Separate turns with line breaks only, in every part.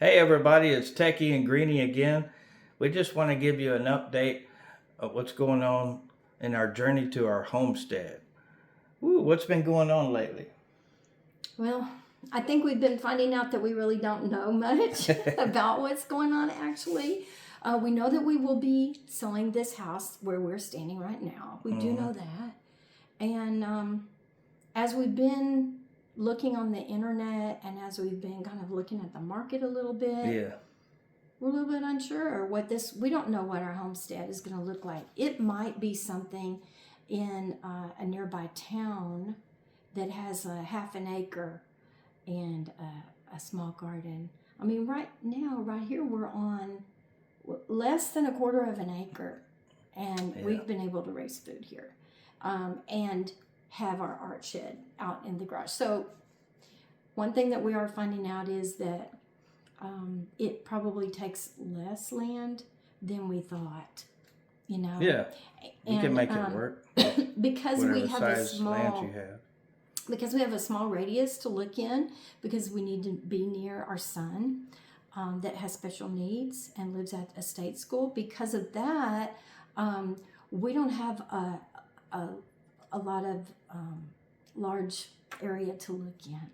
Hey everybody, it's Techie and Greenie again. We just want to give you an update of what's going on in our journey to our homestead. Ooh, what's been going on lately?
Well, I think we've been finding out that we really don't know much about what's going on actually. We know that we will be selling this house where we're standing right now. We do know that. And as we've been looking on the internet and as we've been kind of looking at the market a little bit, we're a little bit unsure we don't know what our homestead is going to look like. It might be something in a nearby town that has a half an acre and a small garden. I mean, right now, right here, we're on less than a quarter of an acre, and we've been able to raise food here and have our art shed out in the garage. So one thing that we are finding out is that it probably takes less land than we thought, you know.
Yeah, you can make it work.
Because we have a small
land you have.
Because we have a small radius to look in, because we need to be near our son that has special needs and lives at a state school. Because of that, we don't have a lot of large area to look in.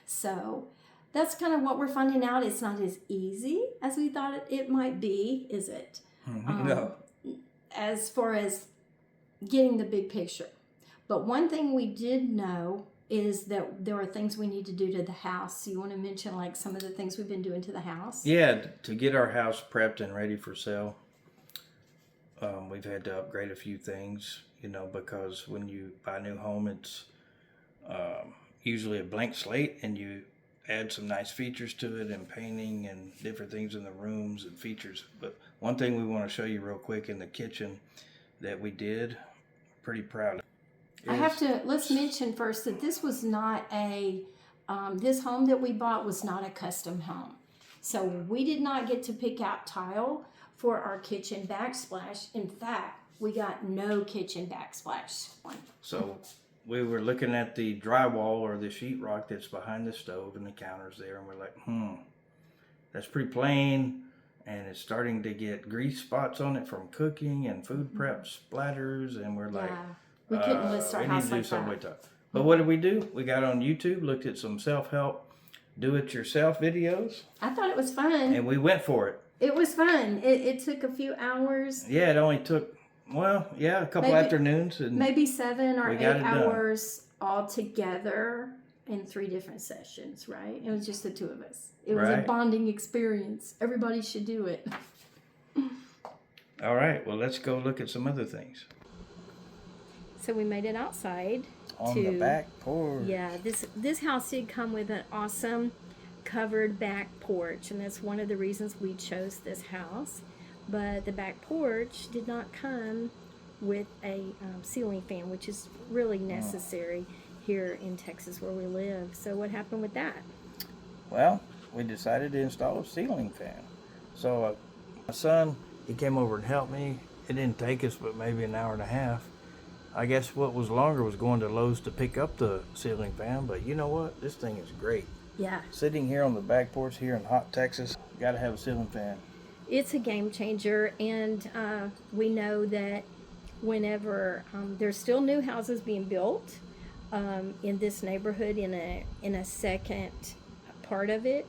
So that's kind of what we're finding out. It's not as easy as we thought it might be, is it?
No.
As far as getting the big picture. But one thing we did know is that there are things we need to do to the house. So you want to mention like some of the things we've been doing to the house?
Yeah, to get our house prepped and ready for sale. We've had to upgrade a few things, you know, because when you buy a new home, it's usually a blank slate, and you add some nice features to it and painting and different things in the rooms and features. But one thing we want to show you real quick in the kitchen that we did, pretty proud of.
Let's mention first that this was not this home that we bought was not a custom home. So we did not get to pick out tile for our kitchen backsplash. In fact, we got no kitchen backsplash.
So we were looking at the drywall or the sheetrock that's behind the stove and the counters there, and we're like, that's pretty plain, and it's starting to get grease spots on it from cooking and food prep splatters, and we're like,
we couldn't list our house like that.
But what did we do? We got on YouTube, looked at some self-help, do-it-yourself videos.
I thought it was fun.
And we went for it.
It was fun. It took a few hours.
Yeah, it only took, a couple afternoons. And
maybe 7 or 8 hours all together in 3 different sessions, right? It was just the 2 of us. It was a bonding experience. Everybody should do it.
All right, well, let's go look at some other things.
So we made it outside.
On the back porch.
Yeah, this house did come with an awesome covered back porch, and that's one of the reasons we chose this house. But the back porch did not come with a ceiling fan, which is really necessary here in Texas where we live. So what happened with that?
Well, we decided to install a ceiling fan. So my son, he came over and helped me. It didn't take us but maybe an hour and a half. I guess what was longer was going to Lowe's to pick up the ceiling fan, but you know what? This thing is great.
Yeah.
Sitting here on the back porch here in hot Texas, got to have a ceiling fan.
It's a game changer, and we know that whenever there's still new houses being built in this neighborhood in a second part of it,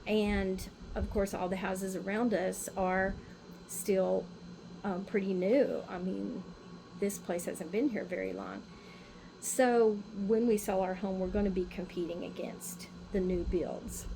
and of course all the houses around us are still pretty new. I mean, this place hasn't been here very long. So when we sell our home, we're going to be competing against the new builds.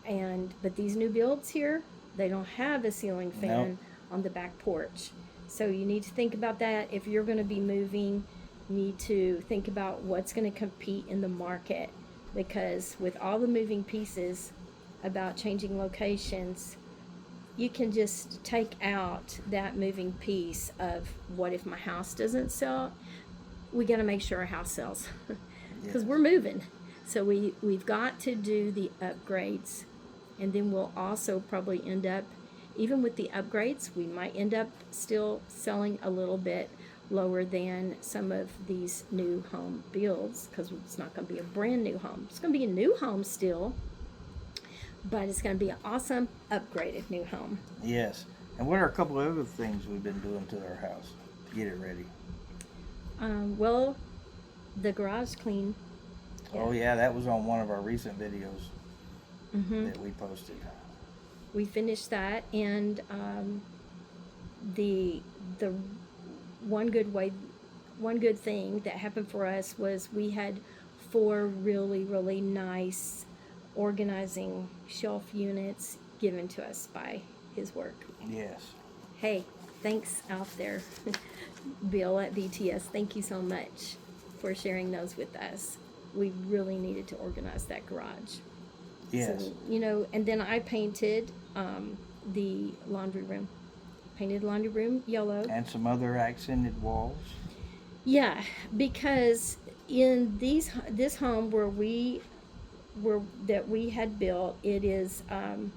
But these new builds here, they don't have a ceiling fan on the back porch. So you need to think about that. If you're going to be moving, you need to think about what's going to compete in the market. Because with all the moving pieces about changing locations, you can just take out that moving piece of what if my house doesn't sell. We got to make sure our house sells because we're moving. So we've got to do the upgrades, and then we'll also probably end up, even with the upgrades, we might end up still selling a little bit lower than some of these new home builds, because it's not going to be a brand new home. It's going to be a new home still, but it's going to be an awesome, upgraded new home.
Yes. And what are a couple of other things we've been doing to our house to get it ready?
Well, the garage clean.
Oh yeah, that was on one of our recent videos
Mm-hmm.
that we posted.
We finished that, and the one good thing that happened for us was we had 4 really nice organizing shelf units given to us by his work.
Yes.
Hey, thanks out there, Bill at BTS. Thank you so much for sharing those with us. We really needed to organize that garage.
Yes.
So, and then I painted the laundry room. Painted laundry room yellow.
And some other accented walls.
Yeah, because in this home that we had built, it is an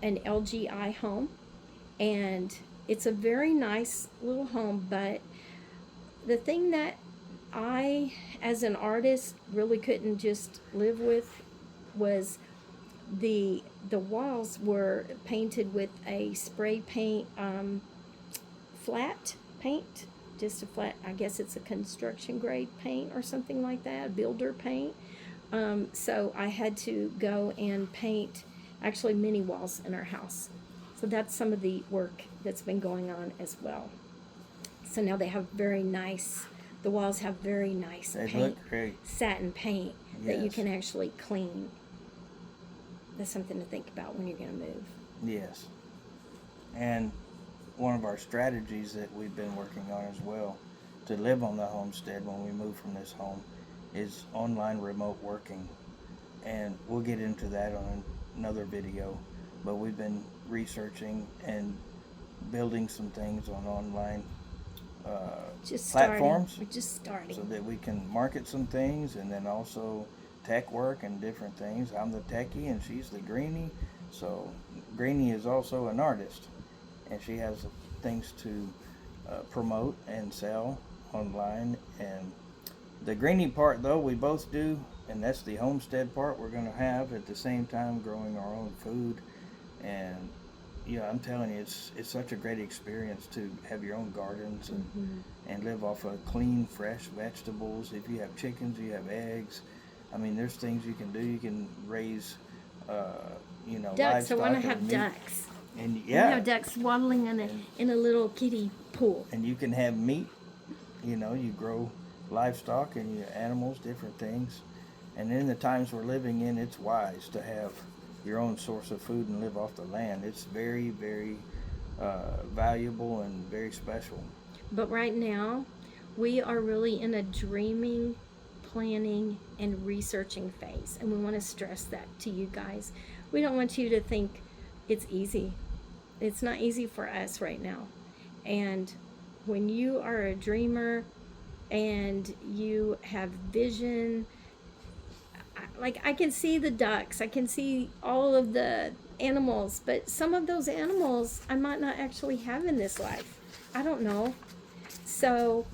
LGI home, and it's a very nice little home. But the thing that I, as an artist, really couldn't just live with was the walls were painted with a spray paint, flat paint, just a flat, I guess it's a construction grade paint or something like that, builder paint. So I had to go and paint actually mini walls in our house. So that's some of the work that's been going on as well. So now they have the walls have very nice
They
paint,
look great.
satin paint that you
Yes.
can actually clean. That's something to think about when you're going to move.
Yes. And one of our strategies that we've been working on as well to live on the homestead when we move from this home is online remote working. And we'll get into that on another video. But we've been researching and building some things on online platforms.
We're just starting.
So that we can market some things, and then also tech work and different things. I'm the techie and she's the greenie. So Greenie is also an artist, and she has things to promote and sell online. And the greenie part, though, we both do, and that's the homestead part we're going to have at the same time, growing our own food. And I'm telling you, it's such a great experience to have your own gardens and live off of clean, fresh vegetables. If you have chickens, you have eggs. I mean, there's things you can do. You can raise,
Ducks.
livestock.
I want to have ducks.
And
I want to have ducks waddling in a little kiddie pool.
And you can have meat. You grow livestock and your animals, different things. And in the times we're living in, it's wise to have your own source of food and live off the land. It's very, very valuable and very special.
But right now, we are really in a dreaming, planning, and researching phase. And we want to stress that to you guys. We don't want you to think it's easy. It's not easy for us right now. And when you are a dreamer and you have vision, I can see the ducks, I can see all of the animals, but some of those animals I might not actually have in this life. I don't know. So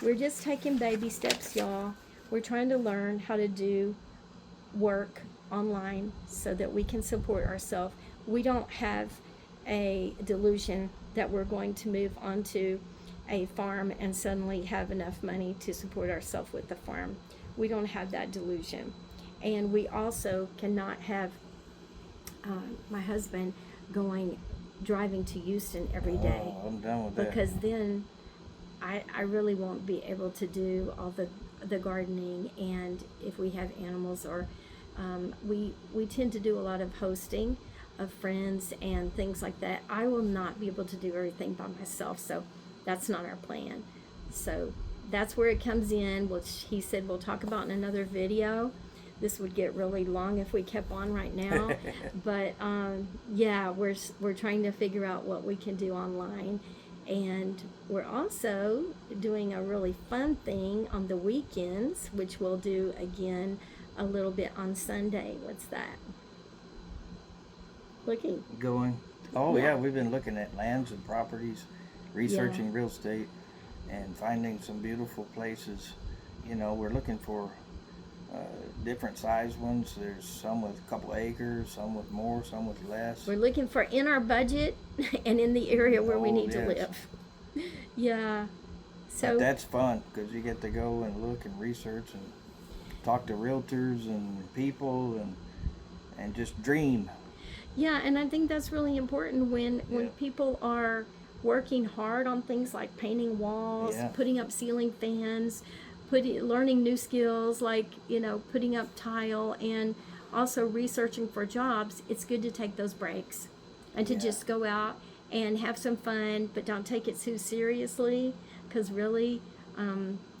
we're just taking baby steps, y'all. We're trying to learn how to do work online so that we can support ourselves. We don't have a delusion that we're going to move onto a farm and suddenly have enough money to support ourselves with the farm. We don't have that delusion. And we also cannot have my husband driving to Houston every day.
Oh, I'm done with that.
Because then I really won't be able to do all the gardening, and if we have animals, or we tend to do a lot of hosting of friends and things like that. I will not be able to do everything by myself, so that's not our plan. So that's where it comes in, which he said we'll talk about in another video. This would get really long if we kept on right now. But yeah, we're trying to figure out what we can do online. And we're also doing a really fun thing on the weekends, which we'll do again a little bit on Sunday. What's that? Looking.
Going. Oh yeah, we've been looking at lands and properties, researching real estate, and finding some beautiful places. We're looking for different size ones. There's some with a couple acres, some with more, some with less.
We're looking for in our budget and in the area where we need to
yes.
live. Yeah. So
But that's fun because you get to go and look and research and talk to realtors and people and just dream.
yeah, and I think that's really important when
Yeah.
people are working hard on things like painting walls,
Yeah.
putting up ceiling fans, learning new skills like, putting up tile, and also researching for jobs. It's good to take those breaks and to
Yeah.
just go out and have some fun, but don't take it too seriously, because really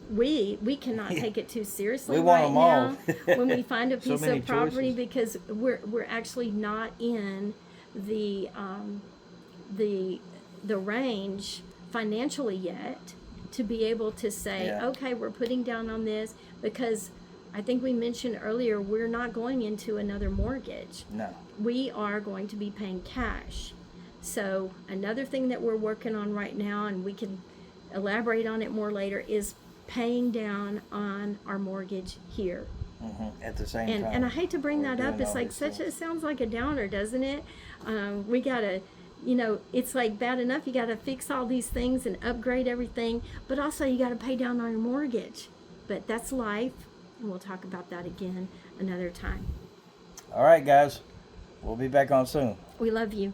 we cannot take it too seriously
We want
right
them
now
all.
when we find a
So
piece
many
of property,
choices.
because we're actually not in the the range financially yet to be able to say,
Yeah.
okay, we're putting down on this, because I think we mentioned earlier, we're not going into another mortgage.
No.
We are going to be paying cash. So another thing that we're working on right now, and we can elaborate on it more later, is paying down on our mortgage here.
At the same
And
time.
and I hate to bring
we're
that up.
doing
It's
all
like
these
it sounds like a downer, doesn't it? We gotta, it's like bad enough you gotta fix all these things and upgrade everything, but also you gotta pay down on your mortgage. But that's life, and we'll talk about that again another time.
All right, guys. We'll be back on soon.
We love you.